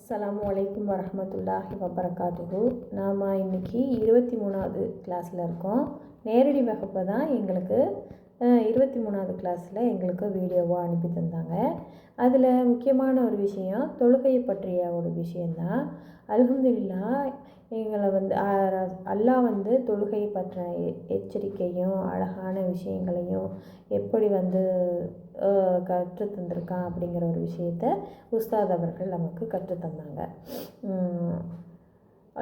அஸ்ஸலாமு அலைக்கும் வரஹ்மத்துல்லாஹி வபரகாத்துஹு. நாம் இன்றைக்கி 23வது கிளாஸில் இருக்கோம். நேரடி வகுப்பை தான் எங்களுக்கு 23வது கிளாஸில் எங்களுக்கு வீடியோவாக அனுப்பி தந்தாங்க. அதில் முக்கியமான ஒரு விஷயம் தொழுகையை பற்றிய ஒரு விஷயந்தான். அல்ஹம்துலில்லாஹ் எங்களை அல்லாஹ் தொழுகை பற்றிய எச்சரிக்கையும் அழகான விஷயங்களையும் எப்படி கற்று தந்திருக்கான் அப்படிங்கிற ஒரு விஷயத்தை உஸ்தாத் அவர்கள் நமக்கு கற்றுத்தந்தாங்க.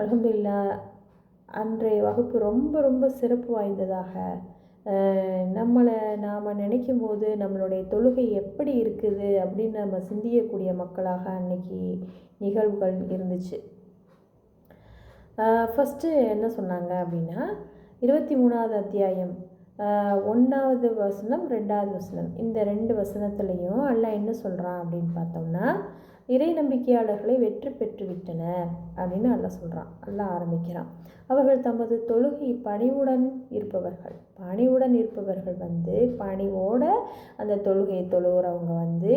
அல்ஹம்துலில்லாஹ் அன்றைய வகுப்பு ரொம்ப ரொம்ப சிறப்பு வாய்ந்ததாக நாம் நினைக்கும் போது நம்மளுடைய தொழுகை எப்படி இருக்குது அப்படின்னு நம்ம சிந்திக்கக்கூடிய மக்களாக அன்னைக்கு நிகழ்வுகள் இருந்துச்சு. ஃபஸ்ட்டு என்ன சொன்னாங்க அப்படின்னா 23வது அத்தியாயம் 1வது வசனம் 2வது வசனம் இந்த 2 வசனத்துலேயும் அல்லாஹ் என்ன சொல்கிறான் அப்படின்னு பார்த்தோம்னா, இறை நம்பிக்கையாளர்களை வெற்றி பெற்று விட்டனர் அப்படின்னு அல்லாஹ் சொல்கிறான். அல்லாஹ் ஆரம்பிக்கிறான், அவர்கள் தமது தொழுகை பணிவுடன் இருப்பவர்கள் பணிவோட அந்த தொழுகையை தொழுகிறவங்க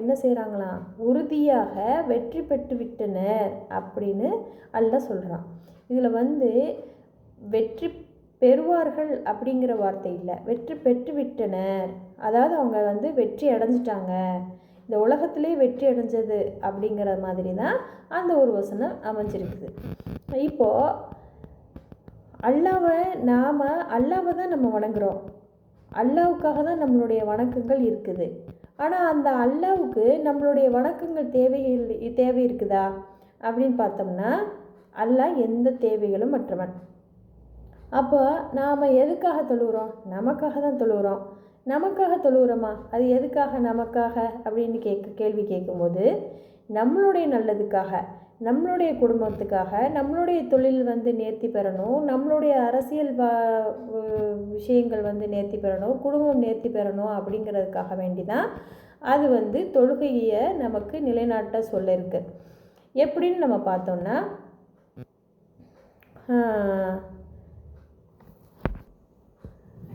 என்ன செய்கிறாங்களாம், உறுதியாக வெற்றி பெற்று விட்டனர் அப்படின்னு அல்லாஹ் சொல்கிறான். இதில் வெற்றி பெறுவார்கள் அப்படிங்கிற வார்த்தை இல்லை, வெற்றி பெற்று விட்டனர், அதாவது அவங்க வெற்றி அடைஞ்சிட்டாங்க, இந்த உலகத்திலே வெற்றி அடைஞ்சது அப்படிங்கிற மாதிரி தான் அந்த ஒரு வசனம் அமைஞ்சிருக்குது. இப்போது அல்லாவை தான் நம்ம வணங்குகிறோம், அல்லாவுக்காக தான் நம்மளுடைய வணக்கங்கள் இருக்குது. ஆனால் அந்த அல்லாவுக்கு நம்மளுடைய வணக்கங்கள் தேவை இருக்குதா அப்படின்னு பார்த்தோம்னா, அல்லாஹ் எந்த தேவைகளும் மற்றவன். அப்போ நாம் எதுக்காக தொழுகிறோம்? நமக்காக தான் தொழுகிறோம். நமக்காக தொழுகிறோமா? அது எதுக்காக நமக்காக அப்படின்னு கேள்வி கேட்கும்போது, நம்மளுடைய நல்லதுக்காக, நம்மளுடைய குடும்பத்துக்காக, நம்மளுடைய தொழில் நேர்த்தி பெறணும், நம்மளுடைய அரசியல் விஷயங்கள் நேர்த்தி பெறணும், குடும்பம் நேர்த்தி பெறணும் அப்படிங்கிறதுக்காக வேண்டி தான் அது தொழுகையை நமக்கு நிலைநாட்ட சொல்லியிருக்கு. எப்படின்னு நம்ம பார்த்தோம்னா,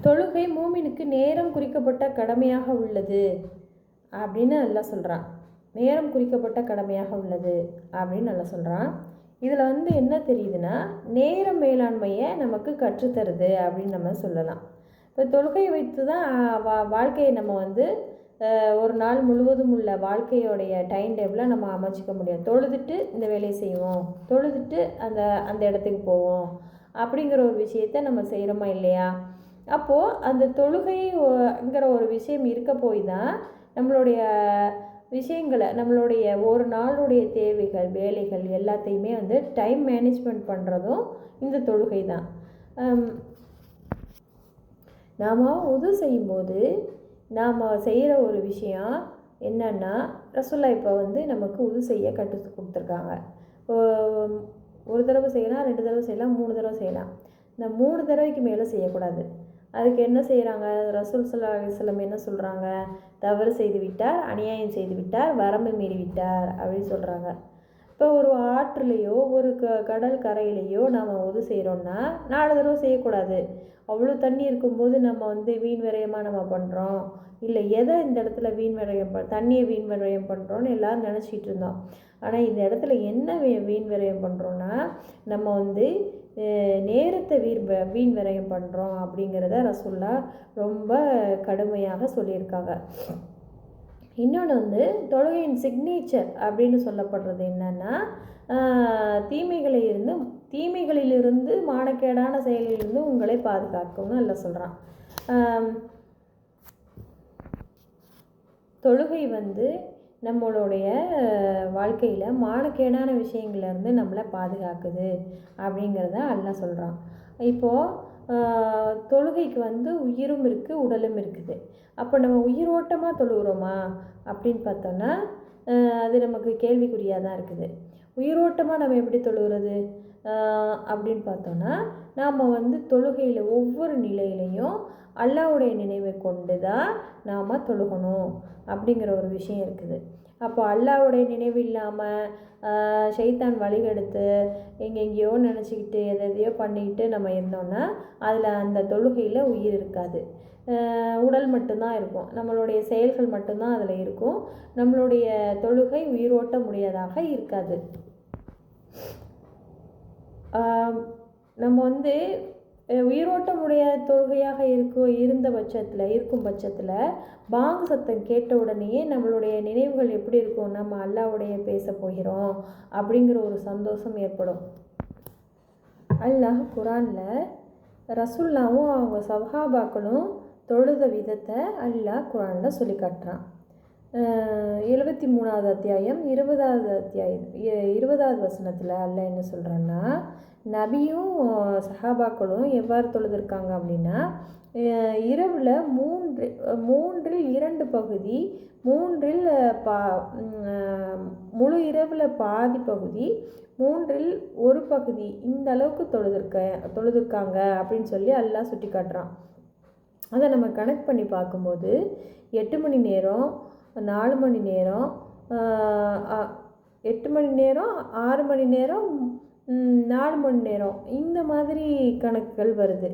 தொழுகை மூமினுக்கு நேரம் குறிக்கப்பட்ட கடமையாக உள்ளது அப்படின்னு அல்லாஹ் சொல்கிறான். நேரம் குறிக்கப்பட்ட கடமையாக உள்ளது அப்படின்னு நல்லா சொல்கிறான். இதில் என்ன தெரியுதுன்னா, நேர மேலாண்மையை நமக்கு கற்றுத்தருது அப்படின்னு நம்ம சொல்லலாம். இப்போ தொழுகையை வைத்து தான் வாழ்க்கையை நம்ம ஒரு நாள் முழுவதும் உள்ள வாழ்க்கையோடைய டைம் டேபிளை நம்ம அமைச்சிக்க முடியும். தொழுதுட்டு இந்த வேலையை செய்வோம், தொழுதுட்டு அந்த இடத்துக்கு போவோம் அப்படிங்கிற ஒரு விஷயத்தை நம்ம செய்கிறோமா இல்லையா? அப்போது அந்த தொழுகைங்கிற ஒரு விஷயம் இருக்க போய் தான் நம்மளுடைய விஷயங்களை, நம்மளுடைய ஒரு நாளுடைய தேவைகள், வேலைகள் எல்லாத்தையுமே டைம் மேனேஜ்மெண்ட் பண்ணுறதும் இந்த தொழுகை தான். நாம் உது செய்யும்போது நாம் செய்கிற ஒரு விஷயம் என்னன்னா, ரசூலுல்லாஹ் இப்போ நமக்கு உது செய்ய கற்று கொடுத்துருக்காங்க. ஒரு தடவை செய்யலாம், 2 தடவை செய்யலாம், 3 தடவை செய்யலாம். இந்த 3 தடவைக்கு மேலே செய்யக்கூடாது. அதுக்கு என்ன செய்கிறாங்க, ரசூல் ஸல்லல்லாஹு அலைஹி வஸல்லம் என்ன சொல்கிறாங்க, தவறு செய்து விட்டார், அநியாயம் செய்து விட்டார், வரம்பு மீறி விட்டார் அப்படின்னு சொல்கிறாங்க. இப்போ ஒரு ஆற்றுலேயோ ஒரு கடல் கரையிலையோ நாம் உது செய்கிறோன்னா 4 தடவை செய்யக்கூடாது. அவ்வளோ தண்ணி இருக்கும்போது நம்ம வீண் விரயமாக நம்ம பண்ணுறோம், இல்லை எதை இந்த இடத்துல தண்ணியை வீண் விரயம் பண்ணுறோன்னு எல்லோரும் நினச்சிக்கிட்டு இருந்தோம். ஆனால் இந்த இடத்துல என்ன வீண் விரயம் பண்ணுறோன்னா, நம்ம நேரத்தை வீண் விரயம் பண்ணுறோம் அப்படிங்கிறத ரசூலுல்லாஹ் ரொம்ப கடுமையாக சொல்லியிருக்காங்க. இன்னொன்று தொழுகையின் சிக்னேச்சர் அப்படின்னு சொல்லப்படுறது என்னன்னா, தீமைகளிலிருந்து மானக்கேடான செயலிலிருந்து உங்களை பாதுகாக்கும்னு அல்ல சொல்கிறான். தொழுகை நம்மளுடைய வாழ்க்கையில் மானக்கேடான விஷயங்கள்லேருந்து நம்மளை பாதுகாக்குது அப்படிங்கிறத அல்லாஹ் சொல்கிறான். இப்போது தொழுகைக்கு உயிரும் இருக்குது, உடலும் இருக்குது. அப்போ நம்ம உயிரோட்டமாக தொழுகிறோமா அப்படின்னு பார்த்தோன்னா அது நமக்கு கேள்விக்குறியாக தான் இருக்குது. உயிரோட்டமாக நம்ம எப்படி தொழுகிறது அப்படின்னு பார்த்தோன்னா, நாம் தொழுகையில் ஒவ்வொரு நிலையிலையும் அல்லாஹ்வுடைய நினைவை கொண்டு தான் நாம் தொழுகணும் அப்படிங்கிற ஒரு விஷயம் இருக்குது. அப்போ அல்லாஹ்வுடைய நினைவு இல்லாமல் ஷைத்தான் வழிகெடுத்து எங்கெங்கேயோ நினச்சிக்கிட்டு எதையோ பண்ணிக்கிட்டு நம்ம இருந்தோன்னா அதில் அந்த தொழுகையில் உயிர் இருக்காது. உடல் மட்டும்தான் இருக்கும், நம்மளுடைய செயல்கள் மட்டும்தான் அதில் இருக்கும். நம்மளுடைய தொழுகை உயிரோட்ட முடியாதாக இருக்காது. நம்ம வந்து உயிரோட்டமுடைய தொழுகையாக இருக்கும் பட்சத்தில் பாங்கு சத்தம் கேட்ட உடனேயே நம்மளுடைய நினைவுகள் எப்படி இருக்கும், நம்ம அல்லாஹ்வுடைய பேச போகிறோம் அப்படிங்கிற ஒரு சந்தோஷம் ஏற்படும். அல்லாஹ் குரானில் ரசூல்லாவும் அவங்க சஹாபாக்களும் தொழுத விதத்தை அல்லாஹ் குரானில் சொல்லி காட்டுறான். 73வது அத்தியாயம் 20வது வசனத்தில் அல்லாஹ் என்ன சொல்கிறான்னா, நபியும் சஹாபாக்களும் எவ்வாறு தொழுதுருக்காங்க அப்படின்னா, இரவில் மூன்றில் 2 பகுதி, முழு இரவில் பாதி பகுதி, 3ல் 1 பகுதி, இந்த அளவுக்கு தொழுதுருக்காங்க அப்படின்னு சொல்லி அல்லாஹ் சுட்டி காட்டுறான். அதை நம்ம கனெக்ட் பண்ணி பார்க்கும்போது 8 மணி நேரம், 4 மணி நேரம், 8 மணி நேரம், 6 மணி நேரம், 4 மணி நேரம், இந்த மாதிரி கணக்குகள் வருது.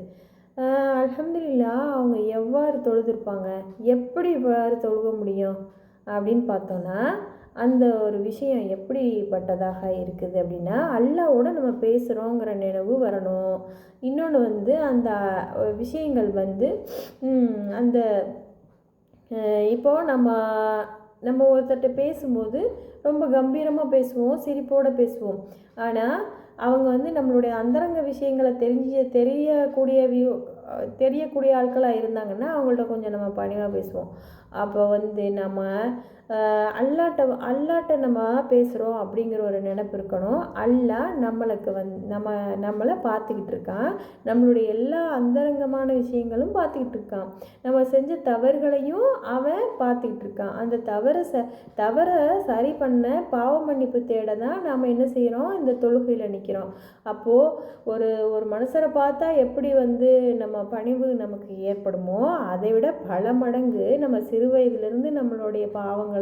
அல்ஹம்துலில்லாஹ் அவங்க எவ்வாறு தொழுதுருப்பாங்க, எப்படி இவ்வாறு தொழுக முடியும் அப்படின்னு பார்த்தோன்னா, அந்த ஒரு விஷயம் எப்படிப்பட்டதாக இருக்குது அப்படின்னா, அல்லாஹ்வோட நம்ம பேசுகிறோங்கிற நினைவு வரணும். இன்னொன்று வந்து அந்த விஷயங்கள் வந்து அந்த இப்போது நம்ம ஒருத்தர்கிட்ட பேசும்போது ரொம்ப கம்பீரமாக பேசுவோம், சிரிப்போடு பேசுவோம். ஆனால் அவங்க வந்து நம்மளுடைய அந்தரங்க விஷயங்களை தெரியக்கூடிய ஆட்களாக இருந்தாங்கன்னா அவங்கள்ட்ட கொஞ்சம் நம்ம பணிவாக பேசுவோம். அப்போ வந்து நம்ம அல்லாட்ட நம்ம பேசுகிறோம் அப்படிங்கிற ஒரு நினைப்பு இருக்கணும். அல்லாஹ் நம்மளுக்கு நம்மளை பார்த்துக்கிட்டு இருக்கான், நம்மளுடைய எல்லா அந்தரங்கமான விஷயங்களும் பார்த்துக்கிட்டு இருக்கான், நம்ம செஞ்ச தவறுகளையும் அவன் பார்த்துக்கிட்டு இருக்கான். அந்த தவறை சரி பண்ண பாவ மன்னிப்பு தேட தான் நாம் என்ன செய்கிறோம், இந்த தொழுகையில் நிற்கிறோம். அப்போது ஒரு மனுஷரை பார்த்தா எப்படி வந்து நம்ம பணிவு நமக்கு ஏற்படுமோ, அதை விட பல மடங்கு நம்ம சிறு வயதிலிருந்து நம்மளுடைய பாவங்களை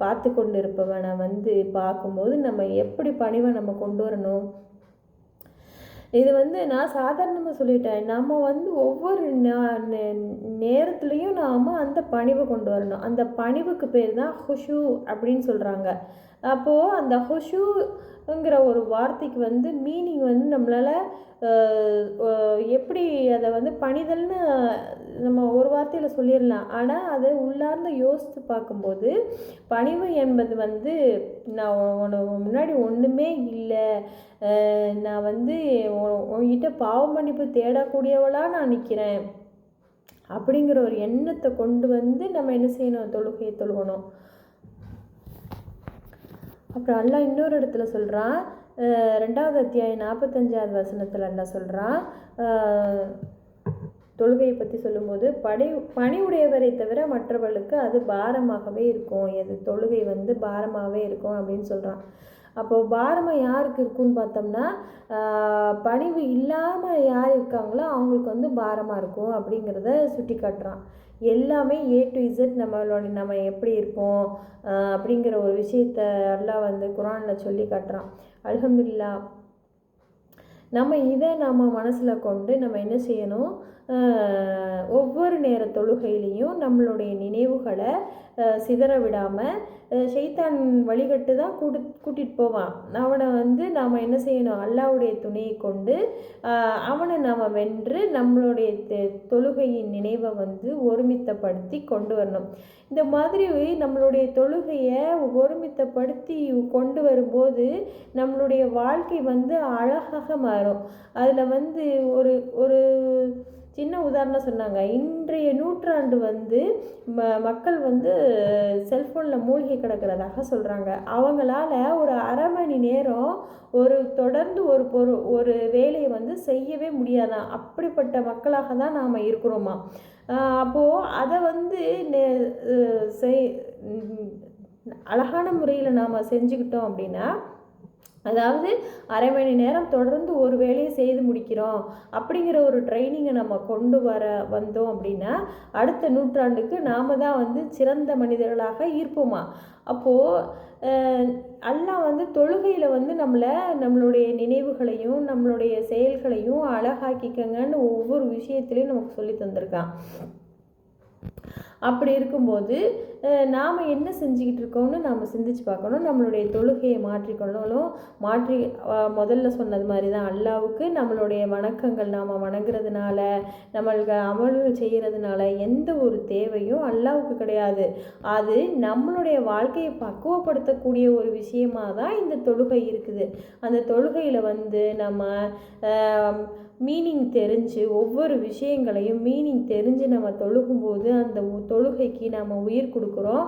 பார்த்து கொண்டு இருப்பவனை வந்து பார்க்கும்போது நம்ம எப்படி பணிவை நம்ம கொண்டு வரணும். இது வந்து நான் சாதாரணமாக சொல்லிட்டேன். நம்ம வந்து ஒவ்வொரு நேரத்துலையும் நாம் அந்த பணிவை கொண்டு வரணும். அந்த பணிவுக்கு பேர் தான் ஹுஷு அப்படின்னு சொல்கிறாங்க. அப்போது அந்த ஹுஷுங்கிற ஒரு வார்த்தைக்கு வந்து மீனிங் வந்து நம்மளால் எப்படி அதை வந்து பணிதல்னு நம்ம ஒரு வார்த்தையில் சொல்லிடலாம். ஆனால் அதை உள்ளார்ந்து யோசித்து பார்க்கும்போது பணிவு என்பது வந்து நான் முன்னாடி ஒன்றுமே இல்லை, நான் வந்து உன்கிட்ட பாவ மன்னிப்பு தேடக்கூடியவளாக நான் நிற்கிறேன் அப்படிங்கிற ஒரு எண்ணத்தை கொண்டு வந்து நம்ம என்ன செய்யணும், தொழுகையை தொழுகணும். அப்புறம் அல்லாஹ் இன்னொரு இடத்துல சொல்கிறான், 2வது அத்தியாயம் 45வது வசனத்தில் அல்லாஹ் சொல்கிறான், தொழுகையை பற்றி சொல்லும்போது பணிவுடையவரை தவிர மற்றவர்களுக்கு அது பாரமாகவே இருக்கும், தொழுகை வந்து பாரமாகவே இருக்கும் அப்படின்னு சொல்கிறான். அப்போது பாரமாக யாருக்கு இருக்குன்னு பார்த்தோம்னா, பணிவு இல்லாமல் யார் இருக்காங்களோ அவங்களுக்கு வந்து பாரமாக இருக்கும் அப்படிங்கிறத சுட்டி காட்டுறான். எல்லாமே A to Z நம்ம எப்படி இருப்போம் அப்படிங்கிற ஒரு விஷயத்தை அல்லாஹ் வந்து குரானில் சொல்லி காட்டுறான். அல்ஹம்துலில்லாஹ் இதை நம்ம மனசில் கொண்டு நம்ம என்ன செய்யணும், ஒவ்வொரு நேர தொழுகையிலையும் நம்மளுடைய நினைவுகளை சிதற விடாமல் ஷைத்தான் வழிகட்டு தான் கூட்டிகிட்டு போவான். அவனை வந்து நாம் என்ன செய்யணும், அல்லாஹ்வுடைய துணையை கொண்டு அவனை நாம் வென்று நம்மளுடைய தொழுகையின் நினைவை வந்து ஒருமித்தப்படுத்தி கொண்டு வரணும். இந்த மாதிரி நம்மளுடைய தொழுகையை ஒருமித்தப்படுத்தி கொண்டு வரும்போது நம்மளுடைய வாழ்க்கை வந்து அழகாக மாறும். அதில் வந்து ஒரு சின்ன உதாரணம் சொன்னாங்க. இன்றைய நூற்றாண்டு வந்து மக்கள் வந்து செல்ஃபோனில் மூழ்கி கிடக்கிறதாக சொல்கிறாங்க. அவங்களால ஒரு அரை மணி நேரம் தொடர்ந்து ஒரு வேலையை வந்து செய்யவே முடியாதான். அப்படிப்பட்ட மக்களாக தான் நாம் இருக்கிறோமா. அப்போது அதை வந்து அழகான முறையில் நாம் செஞ்சுக்கிட்டோம் அப்படின்னா, அதாவது அரை மணி நேரம் தொடர்ந்து ஒரு வேலையை செய்து முடிக்கிறோம் அப்படிங்கிற ஒரு ட்ரைனிங்கை நம்ம கொண்டு வந்தோம் அப்படின்னா அடுத்த நூற்றாண்டுக்கு நாம் தான் வந்து சிறந்த மனிதர்களாக இருப்போமா. அப்போது அல்லாஹ் வந்து தொழுகையில் வந்து நம்மளுடைய நினைவுகளையும் நம்மளுடைய செயல்களையும் அழகாக்கிக்கங்கன்னு ஒவ்வொரு விஷயத்துலையும் நமக்கு சொல்லி தந்திருக்கான். அப்படி இருக்கும்போது நாம் என்ன செஞ்சுக்கிட்டு இருக்கோம்னு நாம் சிந்திச்சு பார்க்கணும். நம்மளுடைய தொழுகையை மாற்றிக்கொள்ளணும். மாற்றி முதல்ல சொன்னது மாதிரி தான், அல்லாவுக்கு நம்மளுடைய வணக்கங்கள் நாம் வணங்குறதுனால, நம்மளுக்கு அமல்கள் செய்கிறதுனால எந்த ஒரு தேவையும் அல்லாவுக்கு கிடையாது. அது நம்மளுடைய வாழ்க்கையை பக்குவப்படுத்தக்கூடிய ஒரு விஷயமாக தான் இந்த தொழுகை இருக்குது. அந்த தொழுகையில் நம்ம மீனிங் தெரிஞ்சு, ஒவ்வொரு விஷயங்களையும் மீனிங் தெரிஞ்சு நம்ம தொழுகும்போது அந்த தொழுகைக்கு நம்ம உயிர் கொடுக்குறோம்,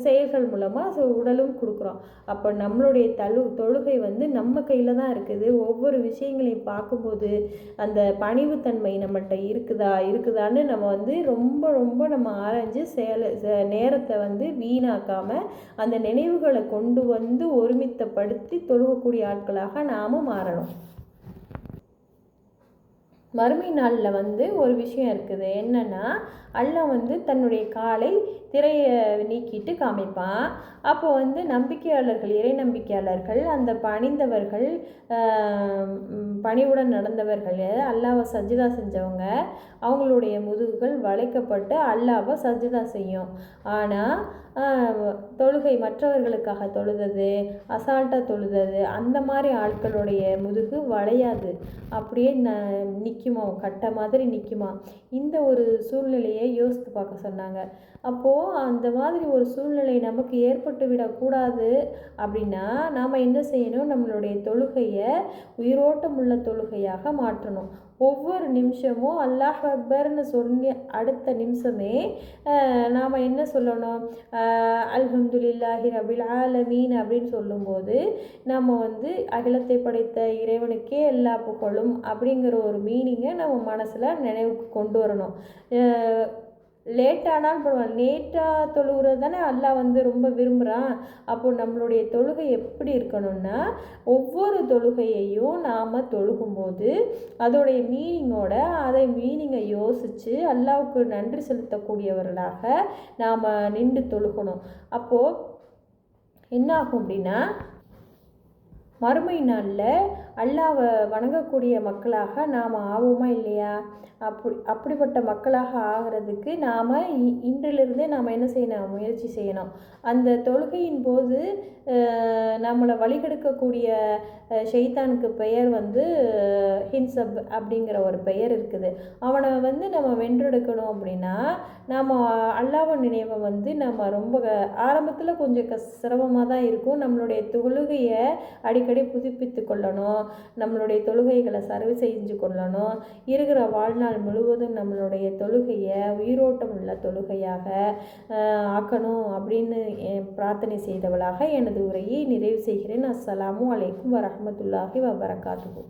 செயல்கள் மூலமாக உடலும் கொடுக்குறோம். அப்போ நம்மளுடைய தொழுகை நம்ம கையில் தான் இருக்குது. ஒவ்வொரு விஷயங்களையும் பார்க்கும்போது அந்த பணிவுத்தன்மை நம்மகிட்ட இருக்குதான்னு நம்ம ரொம்ப ரொம்ப நம்ம ஆராய்ஞ்சு நேரத்தை வீணாக்காமல் அந்த நினைவுகளை கொண்டு ஒருமித்தப்படுத்தி தொழுகக்கூடிய ஆட்களாக நாம் மாறணும். மறுமை நாளில் ஒரு விஷயம் இருக்குது. என்னென்னா, அல்லாஹ் தன்னுடைய காலை திரையை நீக்கிட்டு காமிப்பான். அப்போ நம்பிக்கையாளர்கள், இறை நம்பிக்கையாளர்கள், அந்த பணிந்தவர்கள், பணிவுடன் நடந்தவர்கள், அல்லாஹ்வை சஜ்ஜிதா செஞ்சவங்க, அவங்களுடைய முதுகுகள் வளைக்கப்பட்டு அல்லாஹ்வை சஜ்ஜிதா செய்யும். ஆனால் தொழுகை மற்றவர்களுக்காக தொழுதது, அசால்ட்டாக தொழுதது, அந்த மாதிரி ஆட்களுடைய முதுகு வளையாது, அப்படியே நிற்குமா, கட்டை மாதிரி நிற்குமா. இந்த ஒரு சூழ்நிலையை யோசித்து பார்க்க சொன்னாங்க. அப்போது அந்த மாதிரி ஒரு சூழ்நிலை நமக்கு ஏற்பட்டு விடக்கூடாது அப்படின்னா நாம் என்ன செய்யணும்? நம்மளுடைய தொழுகையை உயிரோட்டம் உள்ள தொழுகையாக மாற்றணும். ஒவ்வொரு நிமிஷமும் அல்லாஹ் அக்பர்னு சொல்லி அடுத்த நிமிஷமே நாம் என்ன சொல்லணும்? அல்ஹம்துலில்லாஹி ரபில் ஆலமீன் அப்படின்னு சொல்லும்போது நம்ம அகிலத்தை படைத்த இறைவனுக்கே எல்லா புகழும் அப்படிங்கிற ஒரு மீனிங்கை நம்ம மனசில் நினைவுக்கு கொண்டு வரணும். லேட்டானாலும் பரவாயில்ல, லேட்டாக தொழுகிறது தானே அல்லாஹ் ரொம்ப விரும்புகிறான். அப்போது நம்மளுடைய தொழுகை எப்படி இருக்கணும்னா, ஒவ்வொரு தொழுகையையும் நாம் தொழுகும்போது அதோடைய அதை மீனிங்கை யோசித்து அல்லாஹ்வுக்கு நன்றி செலுத்தக்கூடியவர்களாக நாம் நின்று தொழுகணும். அப்போது என்ன ஆகும் அப்படின்னா, மறுமை நாளில் அல்லாஹ்வை வணங்கக்கூடிய மக்களாக நாம் ஆவோமா இல்லையா? அப்படிப்பட்ட மக்களாக ஆகிறதுக்கு நாம் இன்றிலிருந்தே நாம் என்ன செய்யணும்? முயற்சி செய்யணும். அந்த தொழுகையின் போது நம்மளை வழிகெடுக்கக்கூடிய ஷைத்தானுக்கு பெயர் ஹின்சப் அப்படிங்கிற ஒரு பெயர் இருக்குது. அவனை நம்ம வென்றெடுக்கணும் அப்படின்னா நாம் அல்லாஹ்வை நினைவை நம்ம ரொம்ப ஆரம்பத்தில் கொஞ்சம் சிரமமாக தான் இருக்கும். நம்மளுடைய தொழுகையை அடிக்கடி புதுப்பித்து கொள்ளணும். நம்மளுடைய தொழுகைகளை சர்வ் செஞ்சு கொள்ளணும். இருக்கிற வாழ்நாள் முழுவதும் நம்மளுடைய தொழுகையை உயிரோட்டம் உள்ள தொழுகையாக ஆக்கணும் அப்படின்னு பிரார்த்தனை செய்தவளாக எனது உரையை நிறைவு செய்கிறேன். அஸ்ஸலாமு அலைக்கும் வரஹ்மத்துல்லாஹி வபரகாத்துஹு.